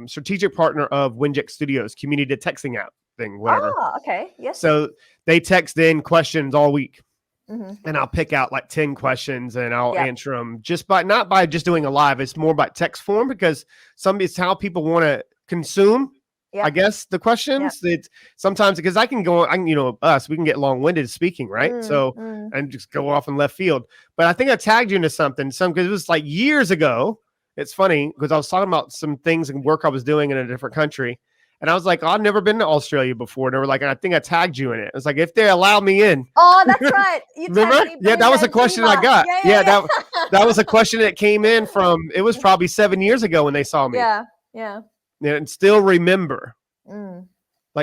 strategic partner of WINJECT Studios, community texting app thing, whatever. Oh, okay. Yes. So they text in questions all week. And I'll pick out like 10 questions and I'll answer them just not by just doing a live. It's more by text form, because it's how people want to consume. I guess the questions that sometimes, because we can get long-winded speaking, right? And just go off in left field. But I think I tagged you into something, because it was like years ago. It's funny because I was talking about some things and work I was doing in a different country. And I was like, I've never been to Australia before. And they were like, I think I tagged you in it. It's like, if they allow me in. Oh, that's right. You remember? Yeah, that was a question I got. That was a question that came in it was probably 7 years ago when they saw me. Yeah. And still remember,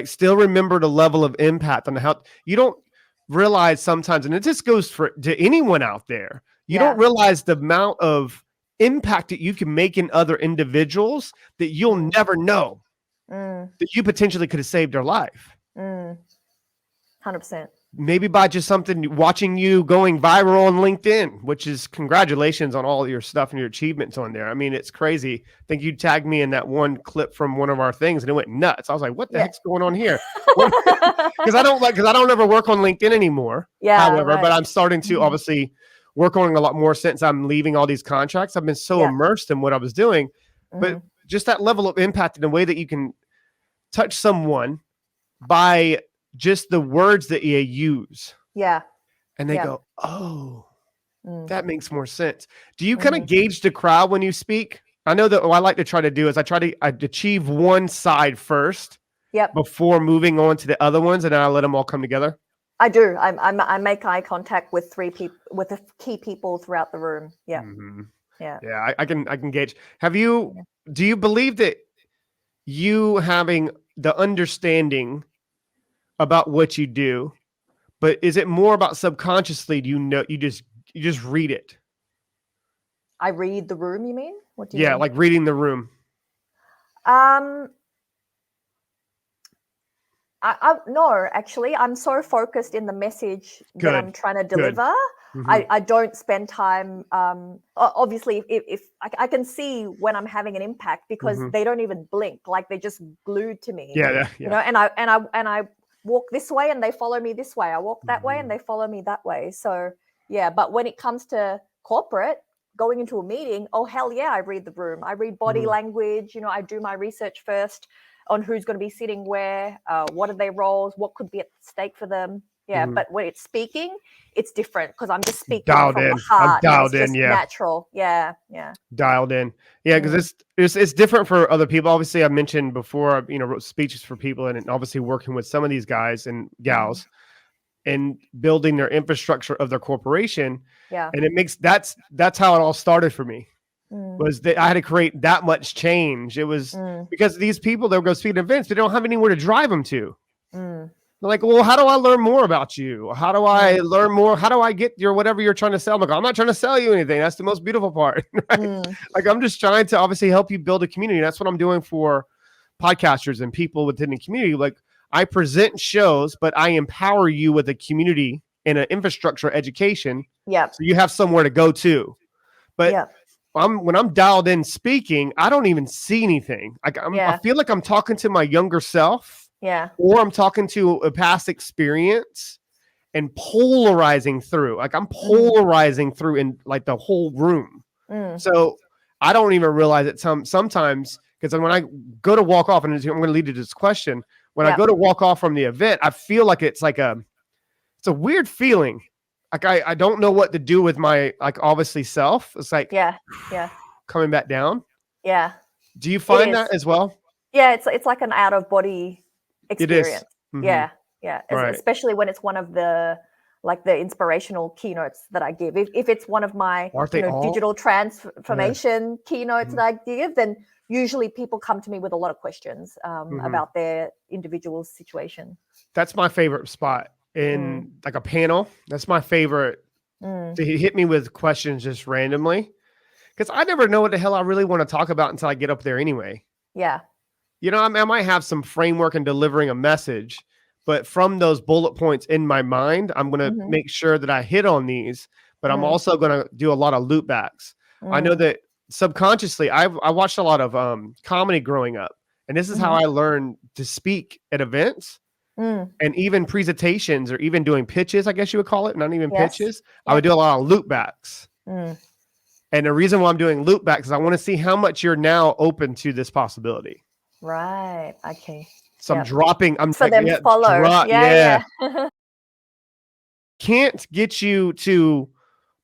still remember the level of impact on how you don't realize sometimes, and it just goes to anyone out there. You don't realize the amount of impact that you can make in other individuals that you'll never know that you potentially could have saved their life. 100%. Maybe by just watching you going viral on LinkedIn, which is congratulations on all your stuff and your achievements on there. I mean, it's crazy. I think you tagged me in that one clip from one of our things and it went nuts. I was like, what the heck's going on here? Because I don't ever work on LinkedIn anymore. However, but I'm starting to obviously work on it a lot more since I'm leaving all these contracts. I've been so immersed in what I was doing, but just that level of impact in the way that you can touch someone by just the words that you use. Yeah. And they go, oh, that makes more sense. Do you kind of gauge the crowd when you speak? I know that what I like to try to do is I achieve one side first. Yep. Before moving on to the other ones, and then I let them all come together. I do. I make eye contact with the key people throughout the room. Yeah. Mm-hmm. Yeah. Yeah. I can gauge. Do you believe that you having the understanding about what you do, but is it more about subconsciously? Do you know, you just read it? I read the room, you mean? What do you mean? Like reading the room. No, actually, I'm so focused in the message that I'm trying to deliver. Mm-hmm. I don't spend time. Obviously, if I can see when I'm having an impact because they don't even blink, like they're just glued to me. Yeah. You know, and I walk this way and they follow me this way. I walk that way and they follow me that way. So yeah, but when it comes to corporate, going into a meeting, oh hell yeah, I read the room. I read body language. You know, I do my research first on who's going to be sitting where, what are their roles, what could be at stake for them. Yeah, but when it's speaking, it's different because I'm just speaking from the heart. I'm dialed it's in, just natural. Yeah. Dialed in. Yeah, because it's different for other people. Obviously, I mentioned before, wrote speeches for people and obviously working with some of these guys and gals and building their infrastructure of their corporation. Yeah. And it makes that's how it all started for me. Was that I had to create that much change. It was because these people that go speak at events, they don't have anywhere to drive them to. They're like, well, how do I learn more about you? How do I learn more? How do I get your whatever you're trying to sell? I'm like, I'm not trying to sell you anything. That's the most beautiful part. Right? Like, I'm just trying to obviously help you build a community. That's what I'm doing for podcasters and people within the community. Like, I present shows, but I empower you with a community and an infrastructure education. Yeah. So you have somewhere to go to. But when I'm dialed in speaking, I don't even see anything. Like I feel like I'm talking to my younger self. Yeah. Or I'm talking to a past experience and polarizing through. Like I'm polarizing through in like the whole room. So I don't even realize it sometimes because when I go to walk off, and I'm going to lead to this question. When I go to walk off from the event, I feel like it's a weird feeling. Like I don't know what to do with my like obviously self. It's like coming back down. Yeah. Do you find that as well? Yeah, it's like an out of body experience. It is. Yeah. Right. Especially when it's one of the inspirational keynotes that I give. If it's one of my digital transformation keynotes that I give, then usually people come to me with a lot of questions about their individual situation. That's my favorite spot in like a panel. That's my favorite to hit me with questions just randomly. Because I never know what the hell I really want to talk about until I get up there anyway. Yeah. I might have some framework in delivering a message, but from those bullet points in my mind, I'm going to make sure that I hit on these, but I'm also going to do a lot of loop backs. I know that subconsciously, I watched a lot of comedy growing up, and this is how I learned to speak at events and even presentations or even doing pitches, I guess you would call it, not even pitches. I would do a lot of loop backs. And the reason why I'm doing loop backs is I want to see how much you're now open to this possibility. Right. Okay. So I'm dropping. I'm for them to follow. Yeah. Can't get you to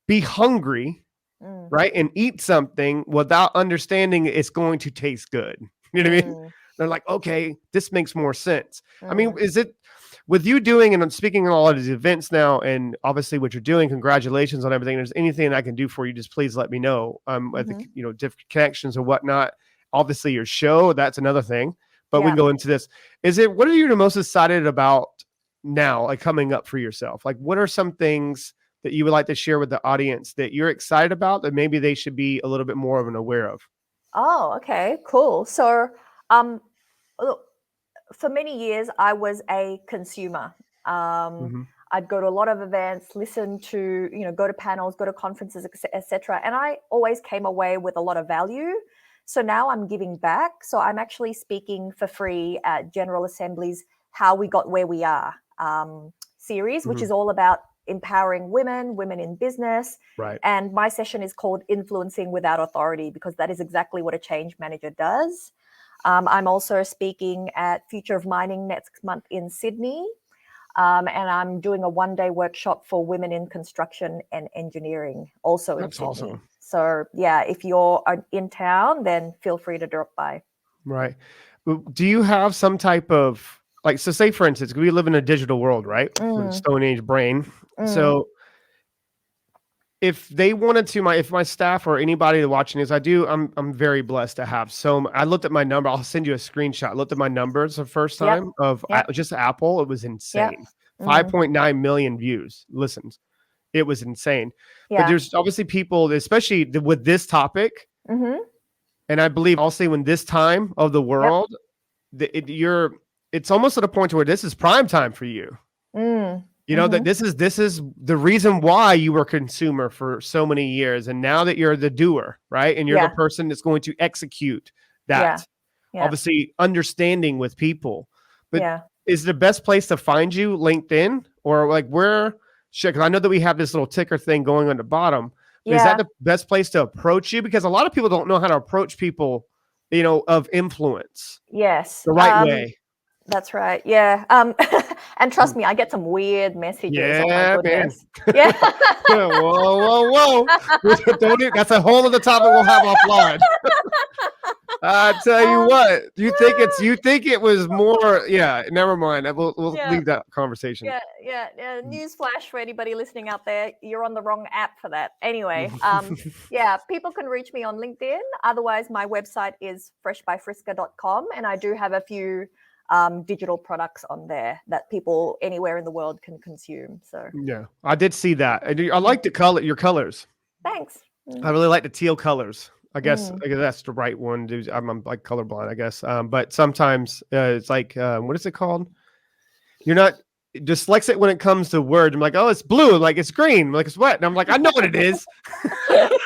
be hungry, right, and eat something without understanding it's going to taste good. You know what I mean? They're like, okay, this makes more sense. I mean, is it with you doing and I'm speaking at a lot of these events now, and obviously what you're doing? Congratulations on everything. If there's anything I can do for you, just please let me know. At the, different connections or whatnot. Obviously, your show, that's another thing. But we can go into this. What are you most excited about now, like coming up for yourself? Like, what are some things that you would like to share with the audience that you're excited about that maybe they should be a little bit more of an aware of? Oh, okay, cool. So, for many years, I was a consumer. I'd go to a lot of events, listen to, go to panels, go to conferences, etc. And I always came away with a lot of value. So now I'm giving back. So I'm actually speaking for free at General Assembly's How We Got Where We Are series, which is all about empowering women in business. Right. And my session is called Influencing Without Authority, because that is exactly what a change manager does. I'm also speaking at Future of Mining next month in Sydney. And I'm doing a one-day workshop for women in construction and engineering also in Sydney. Awesome. So yeah, if you're in town, then feel free to drop by. Right. Do you have some type of, like, so say for instance, we live in a digital world, right? With a Stone Age brain. So if they wanted to, if my staff or anybody watching this, I'm very blessed to have I looked at my number. I'll send you a screenshot. I looked at my numbers the first time of just Apple. It was insane. 5.9 million views, listens. It was insane. But there's obviously people, especially with this topic. And I believe also when this time of the world, it's almost at a point where this is prime time for you. You know, that this is the reason why you were a consumer for so many years. And now that you're the doer, right? And you're the person that's going to execute that. Obviously understanding with people. But is the best place to find you LinkedIn, or like where? Because I know that we have this little ticker thing going on the bottom. Is that the best place to approach you? Because a lot of people don't know how to approach people, you know, of influence. Yes. The right way. That's right. Yeah. And trust me, I get some weird messages. Yeah, man. Yeah. Whoa. That's a whole other topic we'll have offline. I tell you what, you think it was more? Yeah, never mind. We'll leave that conversation. Yeah. Newsflash for anybody listening out there: you're on the wrong app for that. Anyway, people can reach me on LinkedIn. Otherwise, my website is freshbyfriska.com, and I do have a few digital products on there that people anywhere in the world can consume. So yeah, I did see that. I like your colors. Thanks. I really like the teal colors. I guess that's the right one. I'm like colorblind, I guess. But sometimes it's like, what is it called? You're not dyslexic when it comes to words. I'm like, oh, it's blue. Like, it's green. Like, it's what? And I'm like, I know what it is.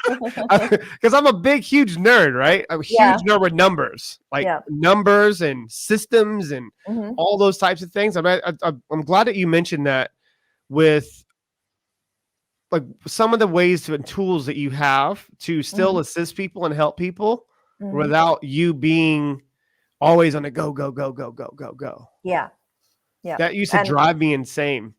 Because I'm a big, huge nerd, right? I'm a huge nerd with numbers, like numbers and systems and all those types of things. I'm glad that you mentioned that with like some of the ways and tools that you have to still assist people and help people without you being always on a go. Yeah. That used to drive me insane.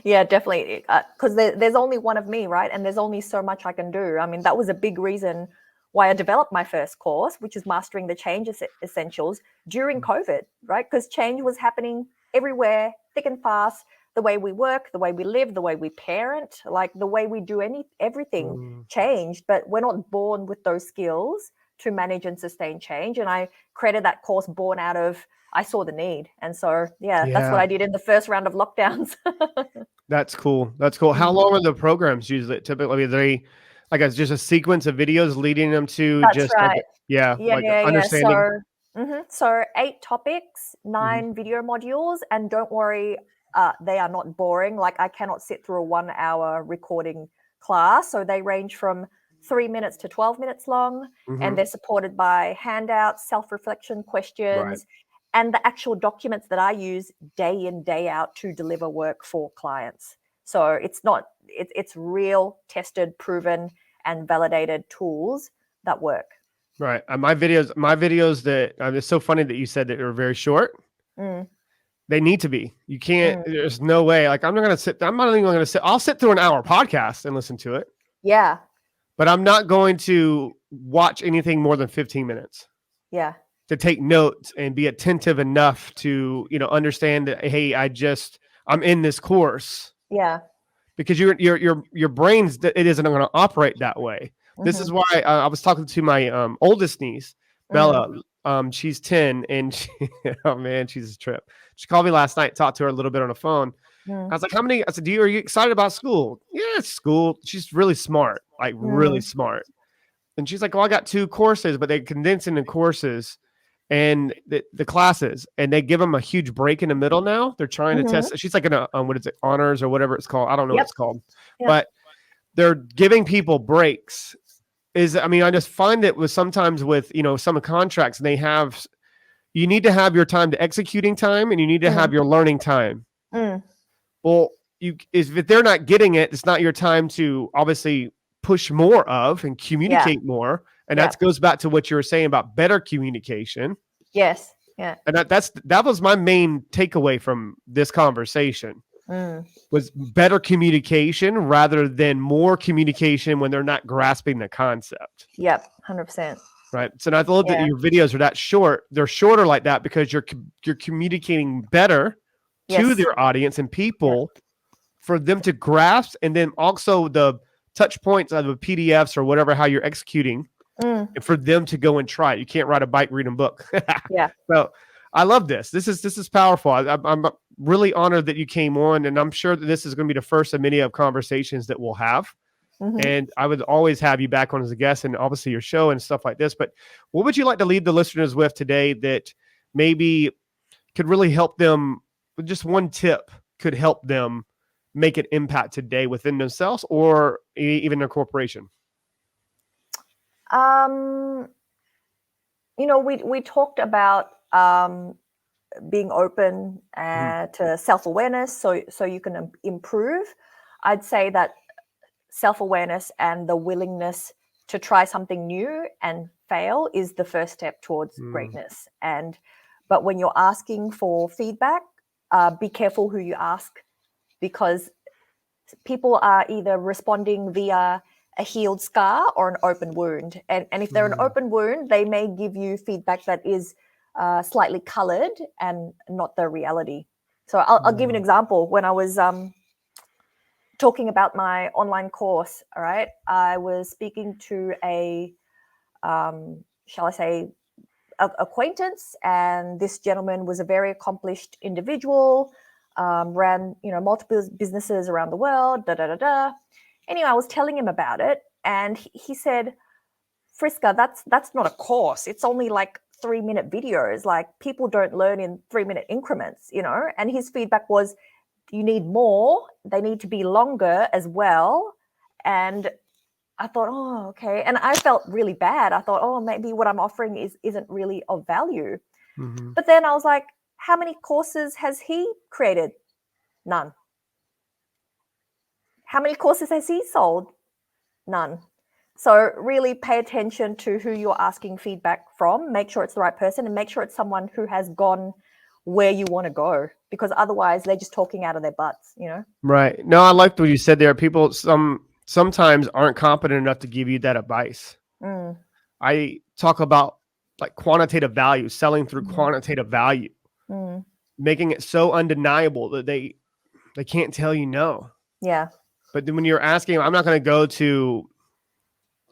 Yeah, definitely. Because there's only one of me, right? And there's only so much I can do. I mean, that was a big reason why I developed my first course, which is Mastering the Change Essentials during COVID, right? Because change was happening everywhere, thick and fast. The way we work, the way we live, the way we parent, like the way we do everything changed. But we're not born with those skills to manage and sustain change. And I created that course born out of, I saw the need. And so, that's what I did in the first round of lockdowns. That's cool. How long are the programs usually? Typically, are they, I guess, just a sequence of videos leading them to understanding? So 8 topics, 9 video modules, and don't worry, they are not boring. Like, I cannot sit through a 1-hour recording class. So they range from 3 minutes to 12 minutes long, and they're supported by handouts, self-reflection questions, and the actual documents that I use day in, day out to deliver work for clients. So it's real, tested, proven, and validated tools that work. Right. My videos that it's so funny that you said that they were very short. They need to be. You can't. There's no way. Like, I'm not even going to sit. I'll sit through an hour podcast and listen to it. Yeah. But I'm not going to watch anything more than 15 minutes. Yeah. To take notes and be attentive enough to, understand that, hey, I'm in this course. Yeah. Because your brain's, it isn't going to operate that way. This is why I was talking to my oldest niece, Bella. She's 10, and she's a trip. She called me last night, talked to her a little bit on the phone. I was like, I said, are you excited about school? Yeah, school. She's really smart, like really smart. And she's like, well, I got 2 courses, but they condense into courses and the classes, and they give them a huge break in the middle now. They're trying to test. She's like in a, what is it, honors or whatever it's called. I don't know what it's called, but they're giving people breaks. I just find it sometimes with, some contracts, and you need to have your time to executing time, and you need to have your learning time. Well, if they're not getting it, it's not your time to obviously push more of and communicate more. And that goes back to what you were saying about better communication. Yes. Yeah. And that was my main takeaway from this conversation. was better communication rather than more communication when they're not grasping the concept. Yep, 100%. Right. So I love that your videos are that short. They're shorter like that because you're communicating better to their audience and people for them to grasp, and then also the touch points of the PDFs or whatever, how you're executing, and for them to go and try it. You can't ride a bike reading a book. Yeah. So I love this. This is powerful. I'm really honored that you came on, and I'm sure that this is going to be the first of many of conversations that we'll have. And I would always have you back on as a guest, and obviously your show and stuff like this. But what would you like to leave the listeners with today that maybe could really help them? Just one tip could help them make an impact today within themselves or even their corporation. You know, we talked about being open to self-awareness, so you can improve. I'd say that self-awareness and the willingness to try something new and fail is the first step towards greatness. But when you're asking for feedback, be careful who you ask, because people are either responding via a healed scar or an open wound. And if they're an open wound, they may give you feedback that is slightly colored and not the reality. So I'll give you an example. When I was talking about my online course, all right, I was speaking to a, shall I say, acquaintance, and this gentleman was a very accomplished individual, ran, you know, multiple businesses around the world, Anyway, I was telling him about it, and he said, Friska, that's not a course. It's only like 3-minute videos. Like, people don't learn in 3-minute increments, you know? And his feedback was, you need more. They need to be longer as well. And I thought, oh, okay. And I felt really bad. I thought, oh, maybe what I'm offering isn't really of value. But then I was like, how many courses has he created? None. How many courses has he sold? None. So really pay attention to who you're asking feedback from. Make sure it's the right person, and make sure it's someone who has gone where you want to go, because otherwise they're just talking out of their butts, you know? Right. No, I liked what you said there. People sometimes aren't competent enough to give you that advice. I talk about like quantitative value, selling through quantitative value, making it so undeniable that they can't tell you no. Yeah. But then when you're asking, I'm not going to go to,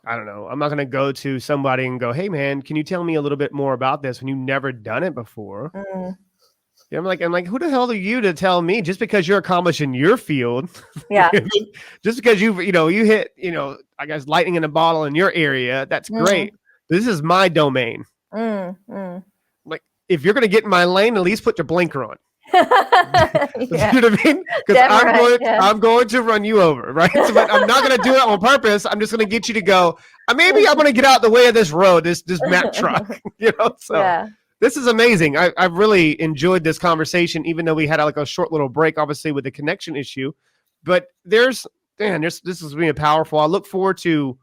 I don't know, I'm not going to go to somebody and go, hey man, can you tell me a little bit more about this when you've never done it before? Yeah, I'm like, who the hell are you to tell me? Just because you're accomplished in your field, Yeah. just because you hit, I guess lightning in a bottle in your area, that's great. This is my domain. Like, if you're going to get in my lane, at least put your blinker on. Yeah. You know what I mean? Because I'm going to run you over, right? So, but I'm not going to do it on purpose. I'm just going to get you to go. Maybe I'm going to get out the way of this road, this Mack truck. So. Yeah. This is amazing. I've really enjoyed this conversation, even though we had like a short little break, obviously, with the connection issue. But this is being powerful. I look forward to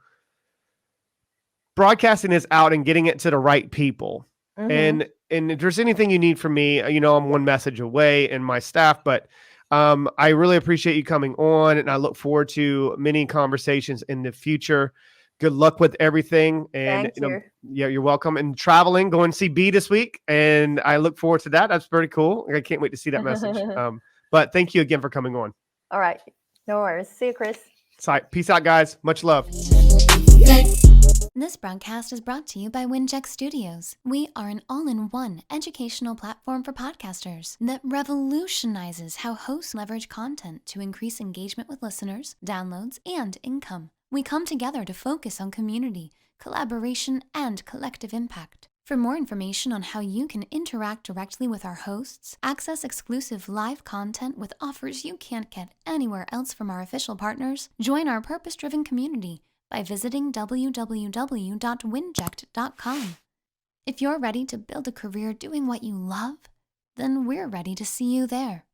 broadcasting this out and getting it to the right people. And if there's anything you need from me, I'm one message away and my staff. But I really appreciate you coming on, and I look forward to many conversations in the future. Good luck with everything. And yeah, you're welcome. And traveling, going to see B this week. And I look forward to that. That's pretty cool. I can't wait to see that message. But thank you again for coming on. All right. No worries. See you, Chris. Peace out, guys. Much love. This broadcast is brought to you by WINJECT Studios. We are an all-in-one educational platform for podcasters that revolutionizes how hosts leverage content to increase engagement with listeners, downloads, and income. We come together to focus on community, collaboration, and collective impact. For more information on how you can interact directly with our hosts, access exclusive live content with offers you can't get anywhere else from our official partners, join our purpose-driven community by visiting www.winject.com. If you're ready to build a career doing what you love, then we're ready to see you there.